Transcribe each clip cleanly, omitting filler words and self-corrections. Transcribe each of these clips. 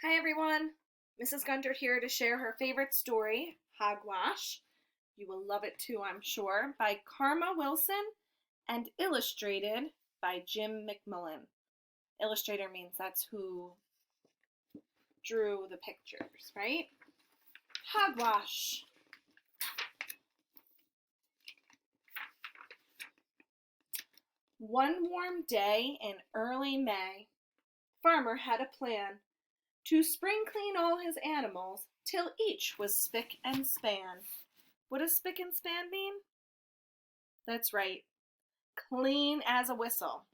Hi everyone, Mrs. Gunter here to share her favorite story, Hogwash. You will love it too, I'm sure, by Karma Wilson and illustrated by Jim McMullen. Illustrator means that's who drew the pictures, right? Hogwash. One warm day in early May, Farmer had a plan to spring clean all his animals till each was spick and span. What does spick and span mean? That's right, clean as a whistle.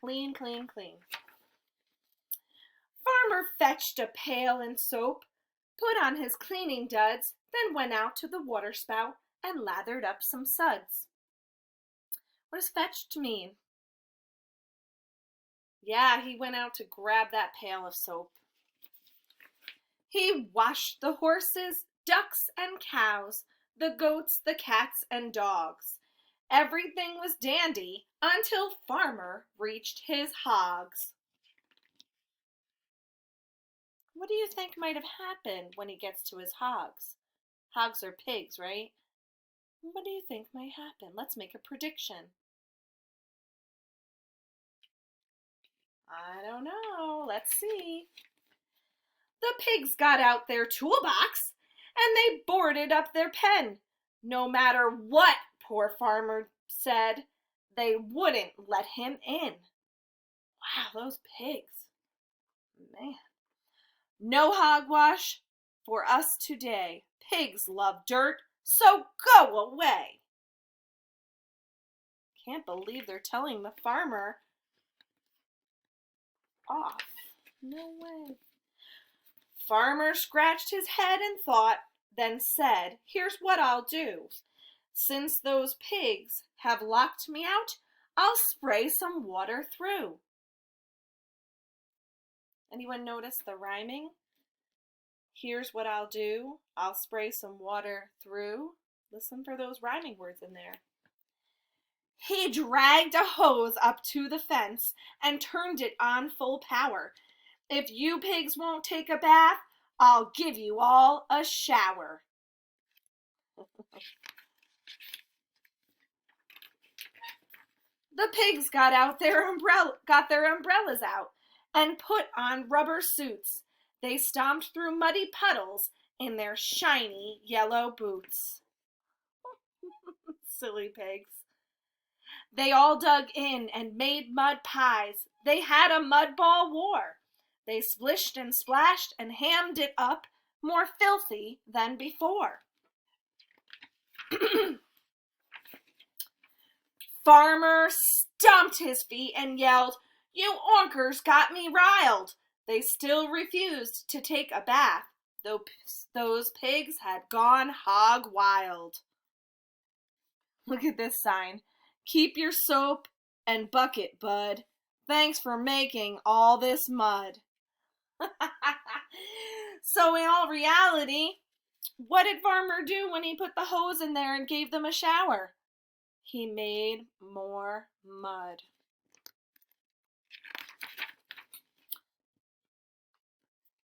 Clean, clean, clean. Farmer fetched a pail and soap, put on his cleaning duds, then went out to the water spout and lathered up some suds. What does fetched mean? Yeah, he went out to grab that pail of soap. He washed the horses, ducks, and cows, the goats, the cats, and dogs. Everything was dandy until Farmer reached his hogs. What do you think might have happened when he gets to his hogs? Hogs are pigs, right? What do you think might happen? Let's make a prediction. I don't know. Let's see. The pigs got out their toolbox and they boarded up their pen. No matter what poor Farmer said, they wouldn't let him in. Wow, those pigs. Man. No hogwash for us today. Pigs love dirt, so go away. Can't believe they're telling the farmer off. No way. Farmer scratched his head and thought, then said, here's what I'll do. Since those pigs have locked me out, I'll spray some water through. Anyone notice the rhyming? Here's what I'll do. I'll spray some water through. Listen for those rhyming words in there. He dragged a hose up to the fence and turned it on full power. If you pigs won't take a bath, I'll give you all a shower. The pigs got their umbrellas out and put on rubber suits. They stomped through muddy puddles in their shiny yellow boots. Silly pigs. They all dug in and made mud pies. They had a mud ball war. They splished and splashed and hammed it up, more filthy than before. Farmer stomped his feet and yelled, "You onkers got me riled." They still refused to take a bath, though those pigs had gone hog wild. Look at this sign. Keep your soap and bucket, bud. Thanks for making all this mud. So in all reality, what did Farmer do when he put the hose in there and gave them a shower? He made more mud.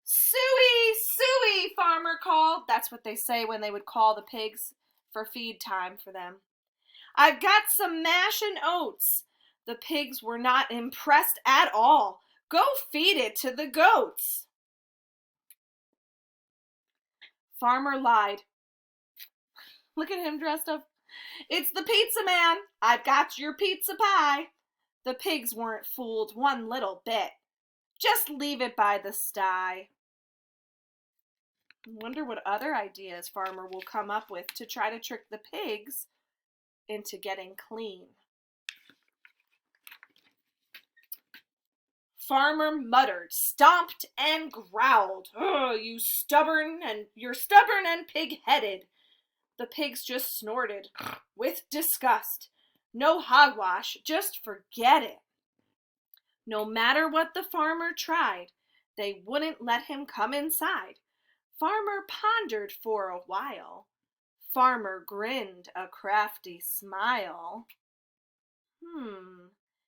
Suey, Suey, Farmer called. That's what they say when they would call the pigs for feed time for them. I've got some mash and oats. The pigs were not impressed at all. Go feed it to the goats. Farmer lied. Look at him dressed up. It's the pizza man. I've got your pizza pie. The pigs weren't fooled one little bit. Just leave it by the sty. I wonder what other ideas Farmer will come up with to try to trick the pigs into getting clean. Farmer muttered, stomped, and growled. "Oh, you're stubborn and pig-headed." The pigs just snorted with disgust. No hogwash, just forget it. No matter what the farmer tried, they wouldn't let him come inside. Farmer pondered for a while. Farmer grinned a crafty smile.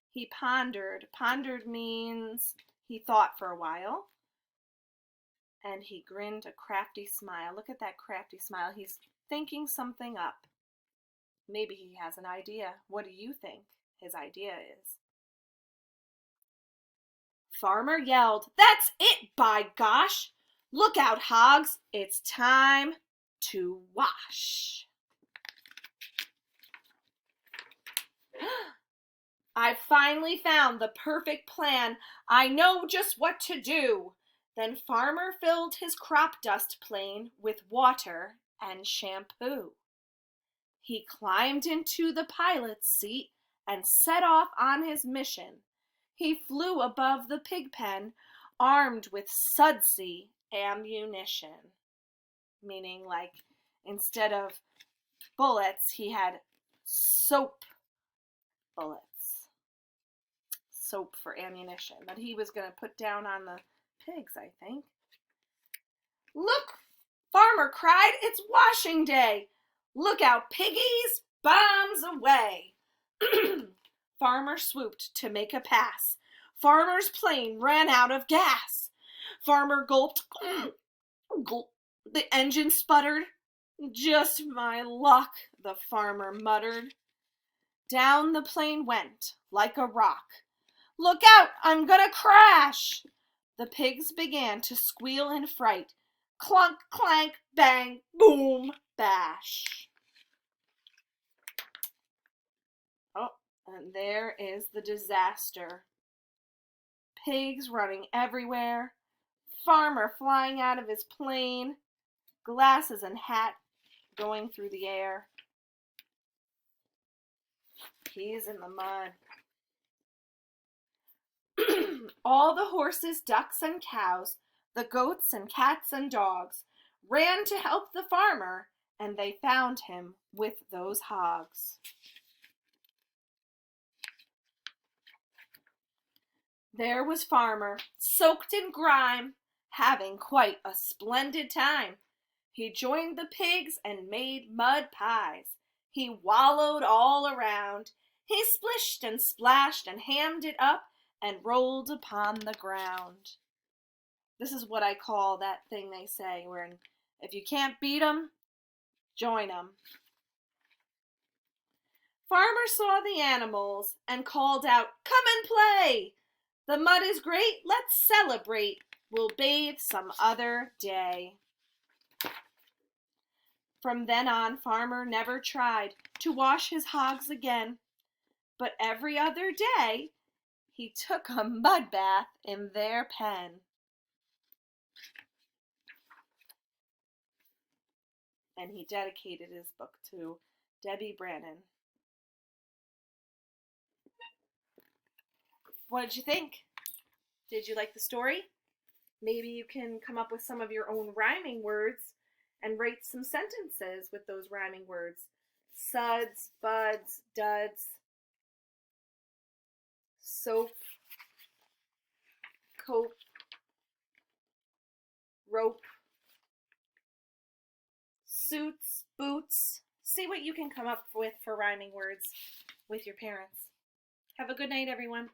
He pondered. Pondered means he thought for a while. And he grinned a crafty smile. Look at that crafty smile. He's thinking something up. Maybe he has an idea. What do you think his idea is? Farmer yelled, "That's it, by gosh! Look out, hogs! It's time to wash." "I've finally found the perfect plan. I know just what to do." Then Farmer filled his crop dust plane with water and shampoo. He climbed into the pilot's seat and set off on his mission. He flew above the pig pen, armed with sudsy ammunition. Meaning, like, instead of bullets, he had soap bullets. Soap for ammunition that he was going to put down on the pigs, I think. "Look," Farmer cried, "it's washing day. Look out, piggies, bombs away." Farmer swooped to make a pass. Farmer's plane ran out of gas. Farmer gulped. The engine sputtered. "Just my luck," the farmer muttered. Down the plane went like a rock. "Look out, I'm gonna crash." The pigs began to squeal in fright. Clunk, clank, bang, boom, bash. Oh, and there is the disaster. Pigs running everywhere. Farmer flying out of his plane. Glasses and hat going through the air. He's in the mud. All the horses, ducks, and cows, the goats and cats and dogs, ran to help the farmer, and they found him with those hogs. There was Farmer, soaked in grime, having quite a splendid time. He joined the pigs and made mud pies. He wallowed all around. He splished and splashed and hammed it up and rolled upon the ground. This is what I call that thing they say, where if you can't beat 'em, join 'em. Farmer saw the animals and called out, "Come and play! The mud is great, let's celebrate. We'll bathe some other day." From then on, Farmer never tried to wash his hogs again, but every other day he took a mud bath in their pen. And he dedicated his book to Debbie Brannon. What did you think? Did you like the story? Maybe you can come up with some of your own rhyming words and write some sentences with those rhyming words. Suds, buds, duds, soap, cope, rope, suits, boots. See what you can come up with for rhyming words with your parents. Have a good night, everyone.